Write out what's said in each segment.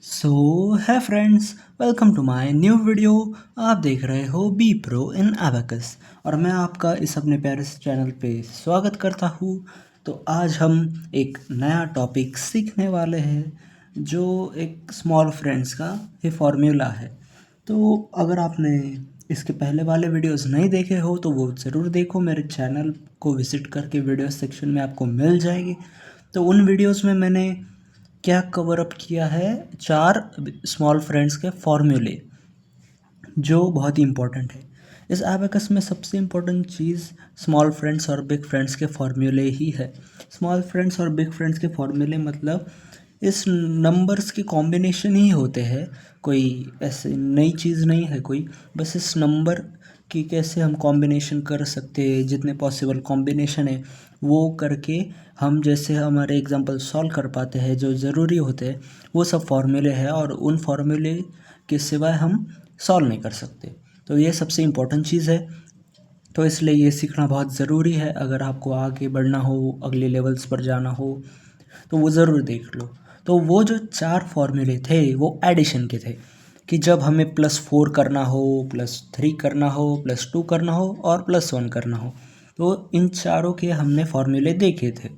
So hi friends, welcome to my new video. आप देख रहे हो बी प्रो इन एबेकस और मैं आपका इस अपने प्यारे से चैनल पे स्वागत करता हूँ। तो आज हम एक नया टॉपिक सीखने वाले हैं जो एक स्मॉल फ्रेंड्स का ये फॉर्मूला है। तो अगर आपने इसके पहले वाले वीडियोस नहीं देखे हो तो वो ज़रूर देखो, मेरे चैनल को विज़िट करके वीडियो सेक्शन में आपको मिल जाएगी। तो उन वीडियोस में मैंने क्या कवर अप किया है, 4 स्मॉल फ्रेंड्स के फॉर्मूले जो बहुत ही इंपॉर्टेंट है। इस एबेकस में सबसे इम्पोर्टेंट चीज़ स्मॉल फ्रेंड्स और बिग फ्रेंड्स के फॉर्मूले ही है। स्मॉल फ्रेंड्स और बिग फ्रेंड्स के फॉर्मूले मतलब इस नंबर्स के कॉम्बिनेशन ही होते हैं, कोई ऐसे नई चीज़ नहीं है कोई। बस इस नंबर की कैसे हम कॉम्बिनेशन कर सकते हैं, जितने पॉसिबल कॉम्बिनेशन है वो करके हम जैसे हमारे एग्जांपल सॉल्व कर पाते हैं, जो ज़रूरी होते हैं वो सब फॉर्मूले हैं और उन फॉर्मूले के सिवाय हम सॉल्व नहीं कर सकते। तो ये सबसे इम्पोर्टेंट चीज़ है। तो इसलिए ये सीखना बहुत ज़रूरी है। अगर आपको आगे बढ़ना हो, अगले लेवल्स पर जाना हो तो वो ज़रूर देख लो। तो वो जो 4 फॉर्मूले थे वो एडिशन के थे कि जब हमें +4 करना हो, +3 करना हो, +2 करना हो और +1 करना हो, तो इन चारों के हमने फॉर्मूले देखे थे,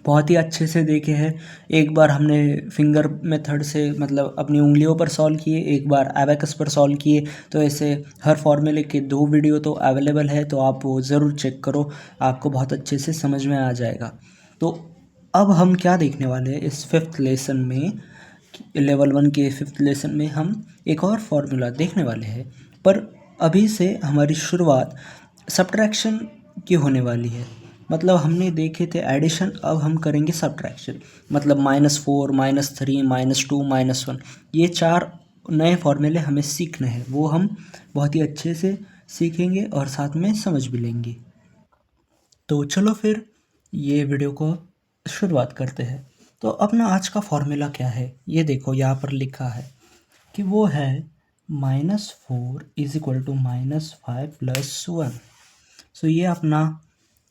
बहुत ही अच्छे से देखे हैं। एक बार हमने फिंगर मेथड से मतलब अपनी उंगलियों पर सॉल्व किए, एक बार एबेकस पर सॉल्व किए। तो ऐसे हर फॉर्मूले के 2 वीडियो तो अवेलेबल है, तो आप वो ज़रूर चेक करो, आपको बहुत अच्छे से समझ में आ जाएगा। तो अब हम क्या देखने वाले हैं इस 5th लेसन में, लेवल 1 के 5th लेसन में हम एक और फार्मूला देखने वाले हैं। पर अभी से हमारी शुरुआत सब्ट्रैक्शन की होने वाली है। मतलब हमने देखे थे एडिशन, अब हम करेंगे सब्ट्रैक्शन। मतलब -4, -3, -2, -1, ये 4 नए फॉर्मूले हमें सीखने हैं, वो हम बहुत ही अच्छे से सीखेंगे और साथ में समझ भी लेंगे। तो चलो फिर ये वीडियो को शुरुआत करते हैं। तो अपना आज का फॉर्मूला क्या है, ये देखो यहाँ पर लिखा है कि वो है -4 इज इक्वल टू -5 + 1। सो ये अपना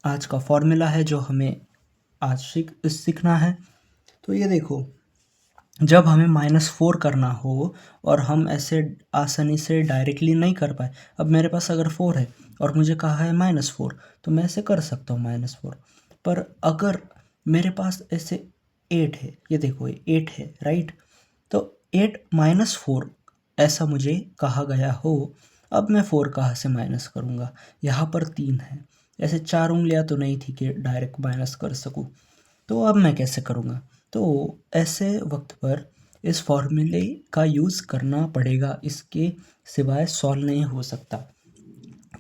आज का फॉर्मूला है जो हमें आज सीखना है। तो ये देखो, जब हमें -4 करना हो और हम ऐसे आसानी से डायरेक्टली नहीं कर पाए, अब मेरे पास अगर 4 है और मुझे कहा है -4, तो मैं ऐसे कर सकता हूँ -4। पर अगर मेरे पास ऐसे 8 है, ये देखो ये 8 है राइट। तो 8 -4 ऐसा मुझे कहा गया हो, अब मैं 4 कहाँ से माइनस करूँगा, यहाँ पर 3 है, ऐसे 4 उंगलियाँ तो नहीं थी कि डायरेक्ट माइनस कर सकूँ। तो अब मैं कैसे करूँगा? तो ऐसे वक्त पर इस फॉर्मूले का यूज़ करना पड़ेगा, इसके सिवाय सॉल्व नहीं हो सकता।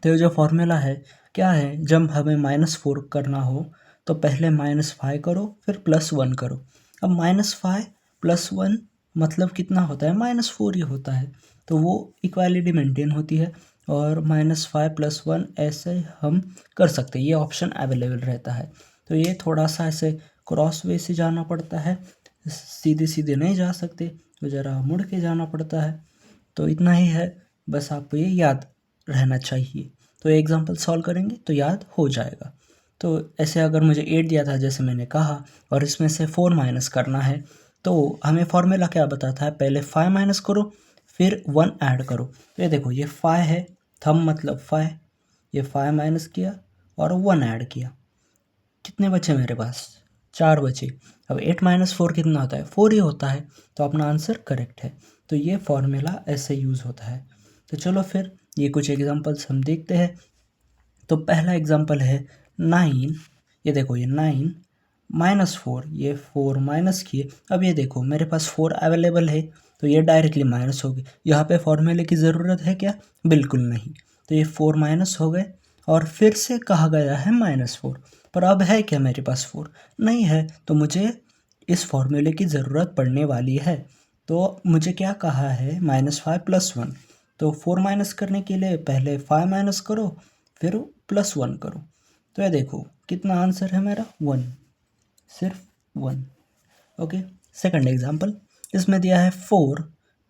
तो ये जो फॉर्मूला है क्या है, जब हमें -4 करना हो तो पहले -5 करो फिर +1 करो। अब -5 + 1 मतलब कितना होता है, -4 ही होता है। तो वो इक्वालिटी मेंटेन होती है और -5 + 1 ऐसे हम कर सकते हैं, ये ऑप्शन अवेलेबल रहता है। तो ये थोड़ा सा ऐसे क्रॉस वे से जाना पड़ता है, सीधे सीधे नहीं जा सकते, तो ज़रा मुड़ के जाना पड़ता है। तो इतना ही है, बस आपको ये याद रहना चाहिए। तो एग्जाम्पल सॉल्व करेंगे तो याद हो जाएगा। तो ऐसे अगर मुझे 8 दिया था जैसे मैंने कहा और इसमें से 4 माइनस करना है, तो हमें फॉर्मूला क्या बताता है, पहले 5 माइनस करो फिर 1 ऐड करो। तो ये देखो ये 5 है, थम मतलब 5, ये 5 माइनस किया और 1 ऐड किया, कितने बचे मेरे पास, 4 बचे। अब 8 - 4 कितना होता है, 4 ही होता है। तो अपना आंसर करेक्ट है। तो ये फॉर्मूला ऐसे यूज़ होता है। तो चलो फिर ये कुछ एग्जांपल्स हम देखते हैं। तो पहला एग्जांपल है 9, ये देखो ये 9 -4, ये 4 माइनस किए। अब ये देखो मेरे पास 4 अवेलेबल है, तो ये डायरेक्टली माइनस हो गए। यहाँ पे फॉर्मूले की ज़रूरत है क्या, बिल्कुल नहीं। तो ये 4 माइनस हो गए और फिर से कहा गया है -4, पर अब है क्या मेरे पास 4 नहीं है, तो मुझे इस फॉर्मूले की ज़रूरत पड़ने वाली है। तो मुझे क्या कहा है, -5 + 1। तो 4 माइनस करने के लिए पहले 5 माइनस करो फिर +1 करो। तो ये देखो कितना आंसर है मेरा, 1, सिर्फ 1। ओके, सेकंड एग्जांपल, इसमें दिया है 4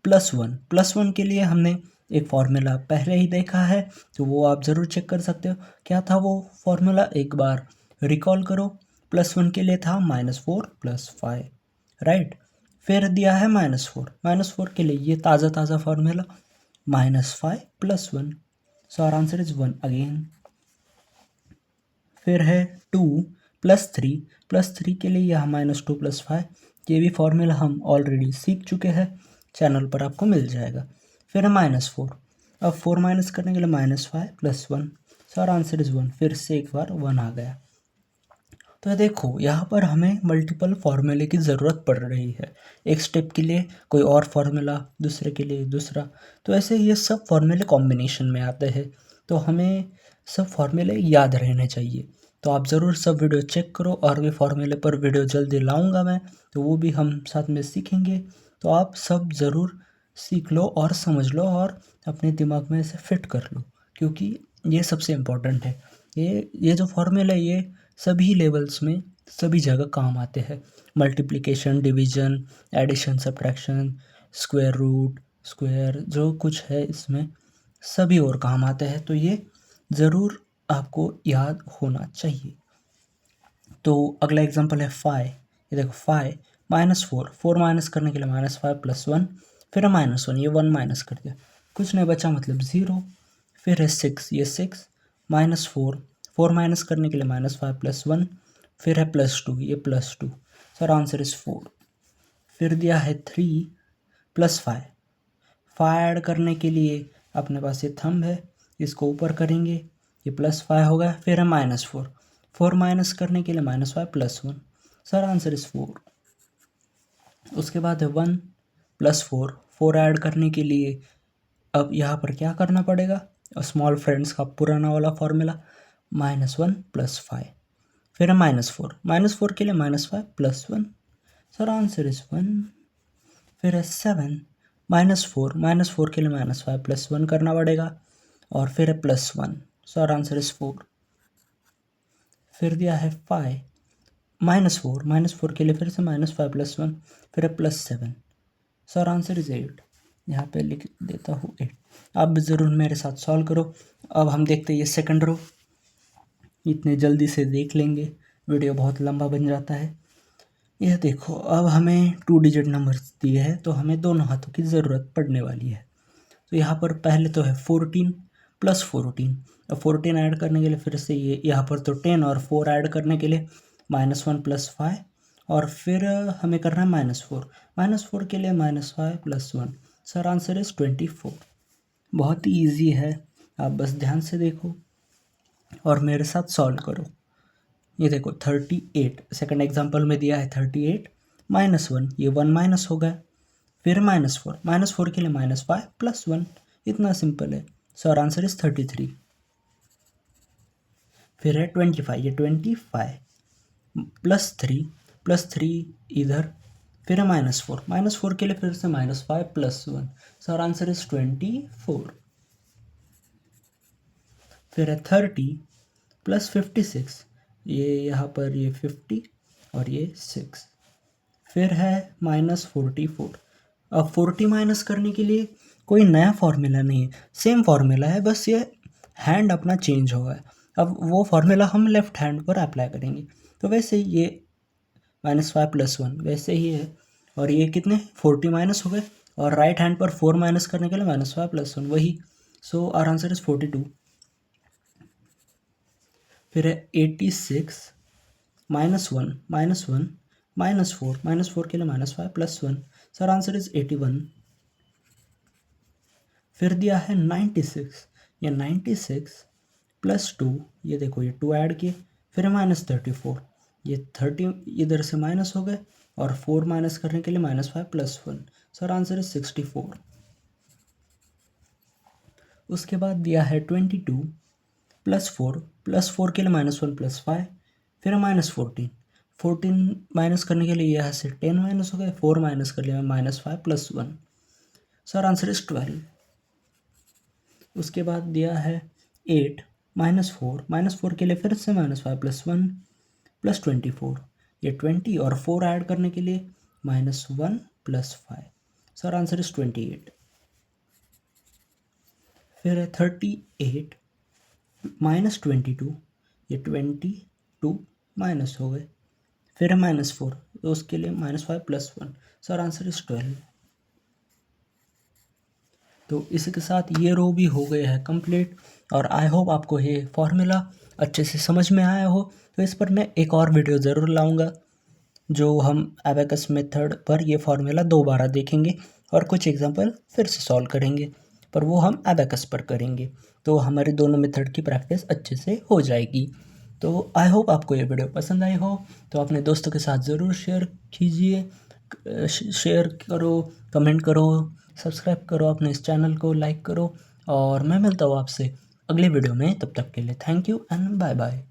+ 1। +1 के लिए हमने एक फार्मूला पहले ही देखा है, तो वो आप ज़रूर चेक कर सकते हो। क्या था वो फार्मूला, एक बार रिकॉल करो। +1 के लिए था -4 + 5 राइट। फिर दिया है -4 के लिए ये ताज़ा formula -5 + 1, so our answer is 1 again. फिर है 2 + 3 के लिए यह -2 + 5, ये भी फार्मूला हम ऑलरेडी सीख चुके हैं, चैनल पर आपको मिल जाएगा। फिर है -4, अब 4 माइनस करने के लिए -5 + 1, सो आवर आंसर इज 1, फिर से एक बार 1 आ गया। तो देखो यहाँ पर हमें मल्टीपल फार्मूले की ज़रूरत पड़ रही है, एक स्टेप के लिए कोई और फार्मूला, दूसरे के लिए दूसरा, तो ऐसे ये सब फार्मूले कॉम्बिनेशन में आते हैं, तो हमें सब फार्मूले याद रहने चाहिए। तो आप ज़रूर सब वीडियो चेक करो, और भी फार्मूले पर वीडियो जल्दी लाऊंगा मैं, तो वो भी हम साथ में सीखेंगे। तो आप सब ज़रूर सीख लो और समझ लो और अपने दिमाग में इसे फिट कर लो, क्योंकि ये सबसे इम्पोर्टेंट है। ये जो फार्मूला है ये सभी लेवल्स में सभी जगह काम आते हैं। Multiplication, division, addition, subtraction, square root, square, जो कुछ है इसमें सभी और काम आते हैं, तो ये ज़रूर आपको याद होना चाहिए। तो अगला एग्जांपल है 5, ये देखो 5 -4, 4 माइनस करने के लिए -5 + 1, फिर है -1, ये 1 माइनस कर दिया, कुछ नहीं बचा मतलब 0। फिर है 6, ये 6 -4, 4 माइनस करने के लिए -5 + 1, फिर है +2, ये +2, सर आंसर इज 4। फिर दिया है 3 + 5, 5 ऐड करने के लिए अपने पास ये थंब है, इसको ऊपर करेंगे, ये +5 होगा। फिर है -4, 4 माइनस करने के लिए -5 + 1, सर आंसर इज 4। उसके बाद है 1 + 4, 4 ऐड करने के लिए अब यहाँ पर क्या करना पड़ेगा, स्मॉल फ्रेंड्स का पुराना वाला फार्मूला, -1 + 5, फिर है -4 के लिए -5 + 1, सर आंसर इज 1। फिर है 7 -4 के लिए -5 + 1 करना पड़ेगा, और फिर है +1, सर आंसर इज 4। फिर दिया है 5 -4 के लिए फिर से -5 + 1, फिर है +7, सर आंसर इज 8। यहाँ पे लिख देता हूँ 8, आप भी ज़रूर मेरे साथ सॉल्व करो। अब हम देखते हैं ये सेकंड रो, इतने जल्दी से देख लेंगे, वीडियो बहुत लंबा बन जाता है। यह देखो, अब हमें 2 डिजिट नंबर्स दिए हैं, तो हमें दोनों हाथों की ज़रूरत पड़ने वाली है। तो यहाँ पर पहले तो है 14 + 14, अब 14 ऐड करने के लिए फिर से ये यहाँ पर तो 10, और 4 ऐड करने के लिए -1 + 5, और फिर हमें करना है -4 के लिए -5 + 1, सर आंसर इज 24। बहुत ही ईजी है, आप बस ध्यान से देखो और मेरे साथ सॉल्व करो। ये देखो 38, सेकंड एग्जांपल में दिया है 38 -1, ये 1 माइनस हो गया। फिर -4 के लिए -5 + 1, इतना सिंपल है, सो आवर आंसर इज 33। फिर है 25, ये 25 +3 इधर, फिर है -4 के लिए फिर से -5 + 1, सो आवर आंसर इज 24। फिर है 30 + 56, ये यहाँ पर ये 50 और ये 6, फिर है -44। अब 40 माइनस करने के लिए कोई नया फार्मूला नहीं है, सेम फार्मूला है, बस ये हैंड अपना चेंज हुआ है। अब वो फार्मूला हम लेफ्ट हैंड पर अप्लाई करेंगे, तो वैसे ही ये -5 + 1 वैसे ही है, और ये कितने 40 माइनस हो गए, और राइट हैंड पर 4 माइनस करने के लिए -5 + 1 वही, सो आवर आंसर इज 42। फिर है 86 -1 -4 के लिए -5 + 1, सर आंसर इज 81। फिर दिया है 96, ये 96 + 2, ये देखो ये 2 ऐड किए, फिर -34, ये 30 इधर से माइनस हो गए, और 4 माइनस करने के लिए -5 + 1, सर आंसर इज 64। उसके बाद दिया है 22 + 4 के लिए -1 + 5, फिर -14, 14 माइनस करने के लिए यहाँ से 10 माइनस हो गए, 4 माइनस कर लिया -5 + 1, सर आंसर इज 12। उसके बाद दिया है 8 -4 के लिए फिर से -5 + 1 + 24, ये 20 और 4 ऐड करने के लिए -1 + 5, सर आंसर इज 28। फिर है 38 -22, ये 22 माइनस हो गए, फिर है -4, तो उसके लिए -5 + 1, सर आंसर इज 12। तो इसी के साथ ये रो भी हो गया है कंप्लीट। और आई होप आपको ये फॉर्मूला अच्छे से समझ में आया हो। तो इस पर मैं एक और वीडियो ज़रूर लाऊंगा, जो हम एबेकस मेथड पर ये फार्मूला दोबारा देखेंगे और कुछ एग्जांपल फिर से सॉल्व करेंगे, पर वो हम एबेकस पर करेंगे। तो हमारे दोनों मेथड की प्रैक्टिस अच्छे से हो जाएगी। तो आई होप आपको ये वीडियो पसंद आई हो। तो अपने दोस्तों के साथ ज़रूर शेयर कीजिए, शेयर करो, कमेंट करो, सब्सक्राइब करो, अपने इस चैनल को लाइक करो। और मैं मिलता हूँ आपसे अगले वीडियो में। तब तक के लिए thank you and bye bye.